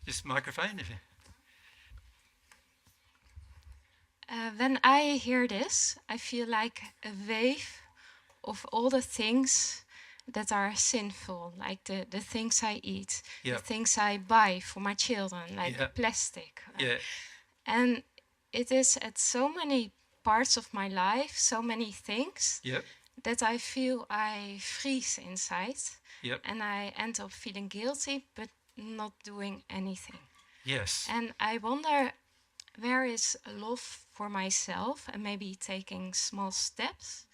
This microphone. If you... When I hear this, I feel like a wave of all the things that are sinful, like the things I eat, the Yep. things I buy for my children, like Yep. plastic. Yeah. And it is at so many parts of my life, so many things, Yep. that I feel I freeze inside Yep. and I end up feeling guilty but not doing anything. Yes. And I wonder, where is love for myself and maybe taking small steps?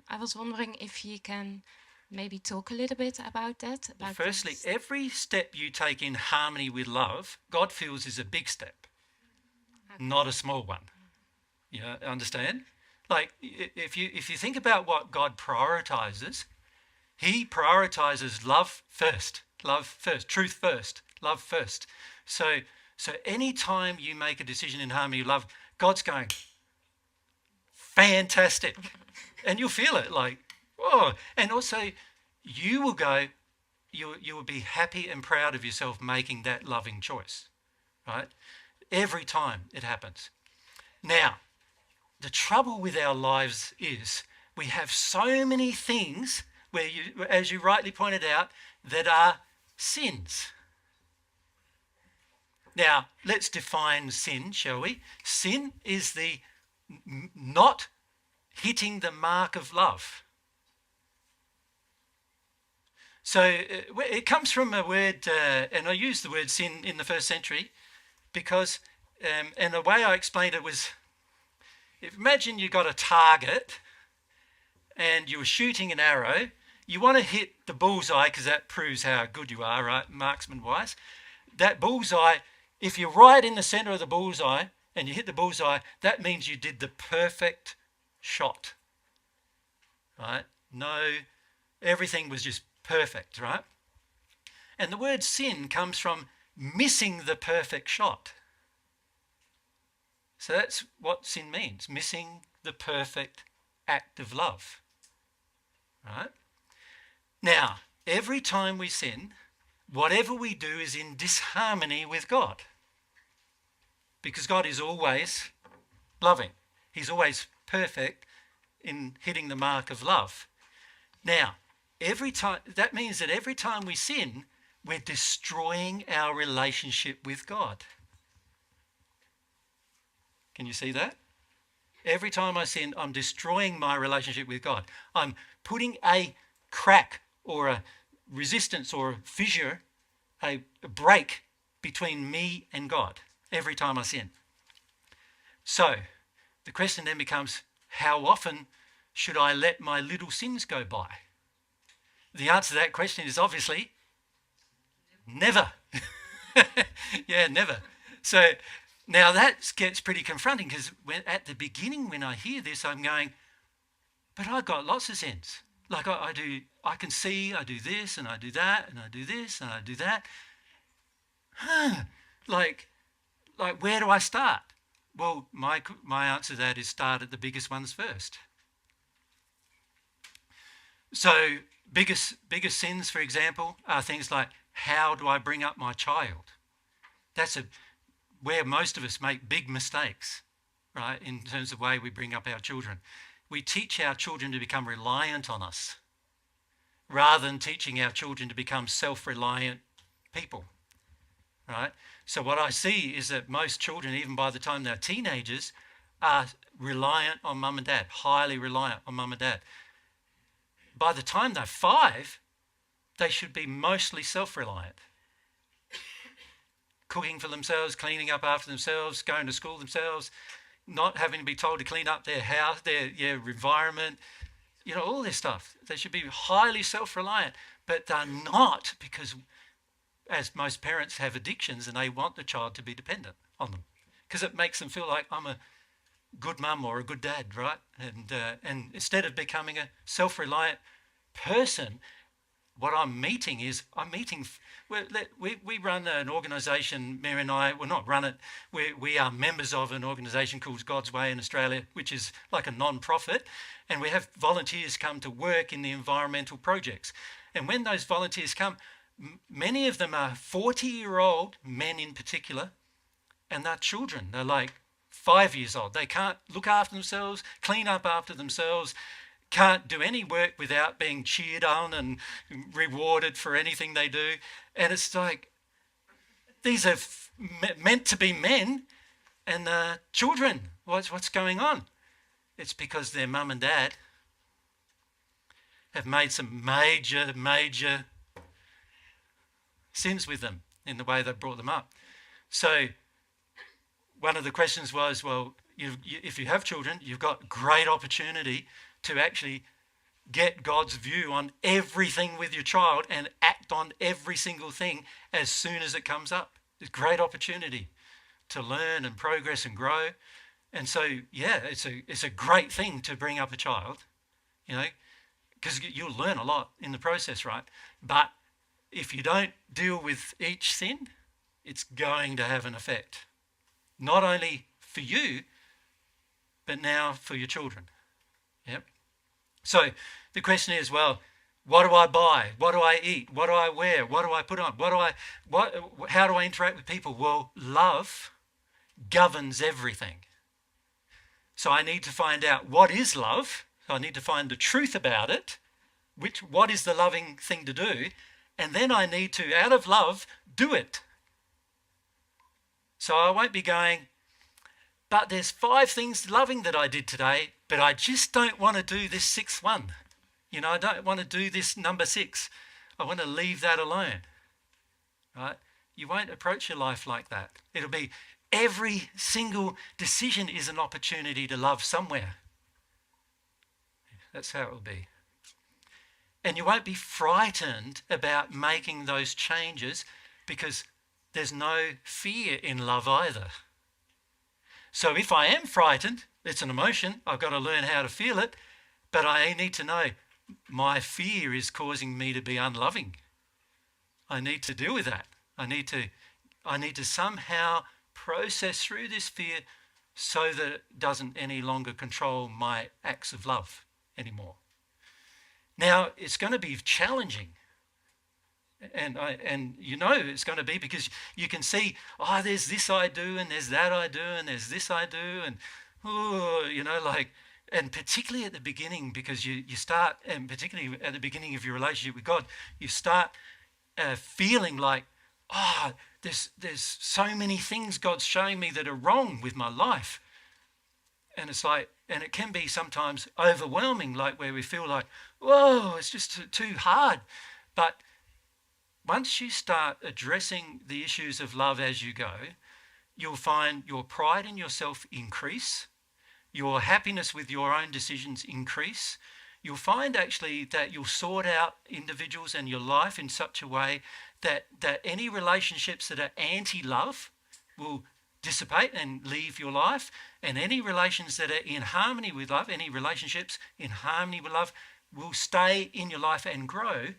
I was wondering if you can maybe talk a little bit about that. Well, About firstly, this. every step you take in harmony with love, God feels is a big step, Okay. not a small one. Yeah, understand? Like if you think about what God prioritizes, He prioritizes love first, truth first, love first. So any time you make a decision in harmony with love, God's going fantastic, and you'll feel it like oh, and also you will go, you will be happy and proud of yourself making that loving choice, right? Every time it happens. Now, the trouble with our lives is we have so many things where you, as you rightly pointed out, that are sins. Now, let's define sin, shall we? Sin is the not hitting the mark of love. So it comes from a word, and I used the word sin in the first century because, and the way I explained it was, imagine you got a target and you were shooting an arrow. You want to hit the bullseye because that proves how good you are, right, marksman-wise. That bullseye, if you're right in the centre of the bullseye and you hit the bullseye, that means you did the perfect shot, right? No, everything was just perfect, right? And the word sin comes from missing the perfect shot. So that's what sin means, missing the perfect act of love, right? Now, every time we sin, whatever we do is in disharmony with God, because God is always loving. He's always perfect in hitting the mark of love. Now, that means that every time we sin, we're destroying our relationship with God. Can you see that? Every time I sin, I'm destroying my relationship with God. I'm putting a crack or a resistance or a fissure, a break between me and God every time I sin. So the question then becomes, how often should I let my little sins go by? The answer to that question is obviously never. Yeah, never. So now that gets pretty confronting because at the beginning when I hear this, I'm going, but I've got lots of sins. Like I can see I do this and I do that and I do this and I do that. Like where do I start? Well, my answer to that is start at the biggest ones first. So biggest sins, for example, are things like, how do I bring up my child? That's where most of us make big mistakes, right, in terms of the way we bring up our children. We teach our children to become reliant on us rather than teaching our children to become self-reliant people, right? So what I see is that most children, even by the time they're teenagers, are reliant on mum and dad, highly reliant on mum and dad. By the time they're 5, they should be mostly self-reliant. Cooking for themselves, cleaning up after themselves, going to school themselves, not having to be told to clean up their house, their environment, all this stuff. They should be highly self-reliant, but they're not, because as most parents have addictions and they want the child to be dependent on them because it makes them feel like I'm a good mum or a good dad, right? And instead of becoming a self-reliant person, what I'm meeting, we run an organisation, Mary and I, well, not run it, we are members of an organisation called God's Way in Australia, which is like a non-profit, and we have volunteers come to work in the environmental projects. And when those volunteers come, Many of them are 40-year-old men in particular, and they're children. They're like 5 years old. They can't look after themselves, clean up after themselves, can't do any work without being cheered on and rewarded for anything they do. And it's like, these are meant to be men, and children. What's going on? It's because their mum and dad have made some major sins with them in the way they brought them up. So one of the questions was, well, if you have children, you've got great opportunity to actually get God's view on everything with your child and act on every single thing as soon as it comes up. It's a great opportunity to learn and progress and grow. And so, yeah, it's a great thing to bring up a child, because you'll learn a lot in the process, right? But if you don't deal with each sin, it's going to have an effect, not only for you, but now for your children. Yep. So the question is, well, what do I buy? What do I eat? What do I wear? What do I put on? How do I interact with people? Well, love governs everything. So I need to find out what is love. So I need to find the truth about it. What is the loving thing to do? And then I need to, out of love, do it. So I won't be going, but there's 5 things loving that I did today, but I just don't want to do this 6th one. I don't want to do this number 6. I want to leave that alone. Right? You won't approach your life like that. It'll be every single decision is an opportunity to love somewhere. That's how it will be. And you won't be frightened about making those changes because there's no fear in love either. So if I am frightened, it's an emotion, I've got to learn how to feel it, but I need to know my fear is causing me to be unloving. I need to deal with that. I need to somehow process through this fear so that it doesn't any longer control my acts of love anymore. Now, it's going to be challenging. And it's going to be because you can see, there's this I do, and there's that I do, and there's this I do, and and particularly at the beginning, because you start, and particularly at the beginning of your relationship with God, you start feeling like, there's so many things God's showing me that are wrong with my life. And it's like, and it can be sometimes overwhelming, like where we feel like, whoa, it's just too hard. But once you start addressing the issues of love as you go, you'll find your pride in yourself increase, your happiness with your own decisions increase. You'll find actually that you'll sort out individuals and your life in such a way that any relationships that are anti-love will dissipate and leave your life, and any relations that are in harmony with love, any relationships in harmony with love will stay in your life and grow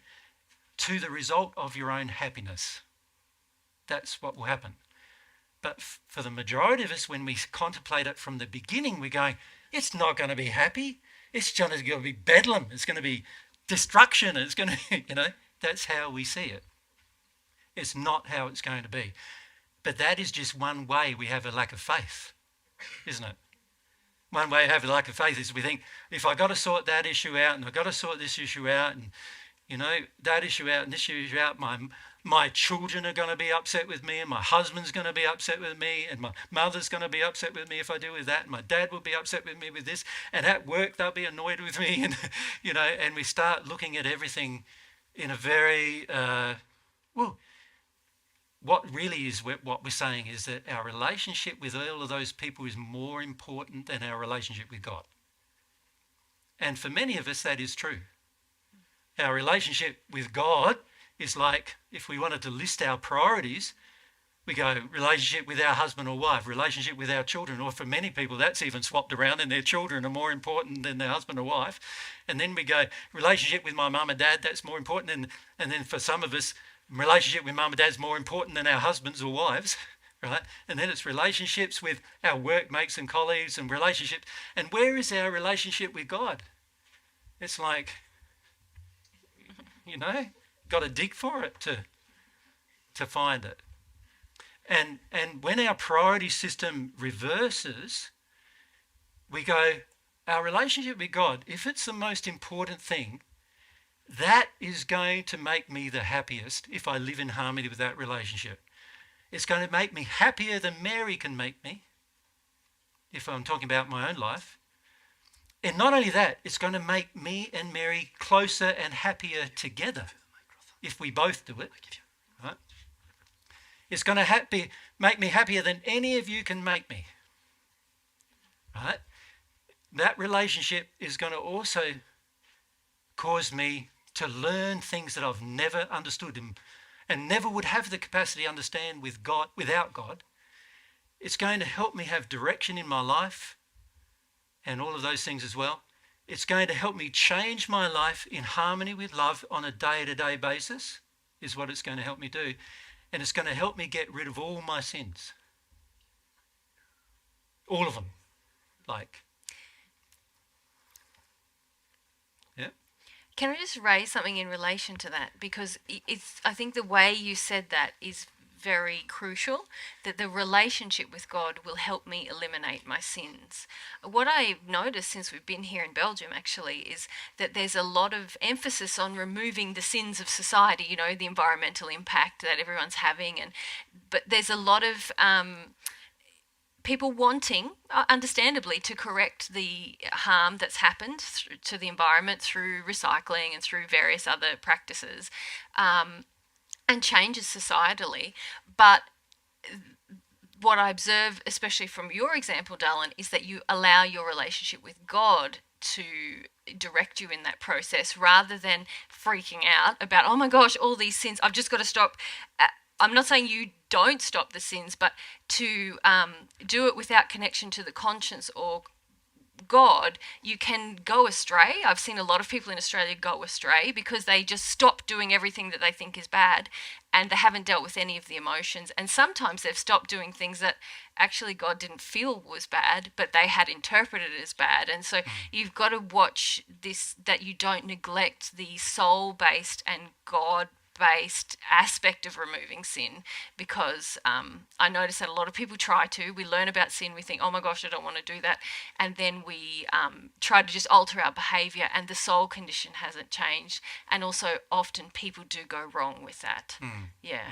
to the result of your own happiness. That's what will happen. But for the majority of us, when we contemplate it from the beginning, we're going, it's not going to be happy. It's going to be bedlam. It's going to be destruction. It's going to, that's how we see it. It's not how it's going to be. But that is just one way we have a lack of faith, isn't it? One way to have a lack of faith is we think, if I've got to sort that issue out, and I've got to sort this issue out, and that issue out and this issue out, my children are going to be upset with me, and my husband's going to be upset with me, and my mother's going to be upset with me if I deal with that, and my dad will be upset with me with this, and at work they'll be annoyed with me, and and we start looking at everything in a very what really is what we're saying is that our relationship with all of those people is more important than our relationship with God. And for many of us, that is true. Our relationship with God is like, if we wanted to list our priorities, we go relationship with our husband or wife, relationship with our children, or for many people that's even swapped around and their children are more important than their husband or wife. And then we go relationship with my mum and dad, that's more important. And then for some of us, relationship with mum and dad is more important than our husbands or wives, right? And then it's relationships with our workmates and colleagues and relationships. And where is our relationship with God? It's like, got to dig for it to find it. And when our priority system reverses, we go, our relationship with God, if it's the most important thing, that is going to make me the happiest if I live in harmony with that relationship. It's going to make me happier than Mary can make me, if I'm talking about my own life. And not only that, it's going to make me and Mary closer and happier together if we both do it. Right? It's going to make me happier than any of you can make me. Right? That relationship is going to also cause me to learn things that I've never understood and never would have the capacity to understand without God. It's going to help me have direction in my life and all of those things as well. It's going to help me change my life in harmony with love on a day-to-day basis, is what it's going to help me do. And it's going to help me get rid of all my sins. All of them. Yeah. Can I just raise something in relation to that? Because I think the way you said that is very crucial, that the relationship with God will help me eliminate my sins. What I've noticed since we've been here in Belgium actually is that there's a lot of emphasis on removing the sins of society, the environmental impact that everyone's having, but there's a lot of people wanting, understandably, to correct the harm that's happened to the environment through recycling and through various other practices, and changes societally. But what I observe, especially from your example, Darlin, is that you allow your relationship with God to direct you in that process rather than freaking out about, oh my gosh, all these sins, I've just got to stop. I'm not saying you don't stop the sins, but to do it without connection to the conscience or God, you can go astray. I've seen a lot of people in Australia go astray because they just stop doing everything that they think is bad and they haven't dealt with any of the emotions. And sometimes they've stopped doing things that actually God didn't feel was bad, but they had interpreted as bad. And so you've got to watch this, that you don't neglect the soul-based and God-based aspect of removing sin, because I notice that a lot of people try to. We learn about sin, we think, oh my gosh, I don't want to do that, and then we try to just alter our behaviour, and the soul condition hasn't changed. And also often people do go wrong with that. Yeah.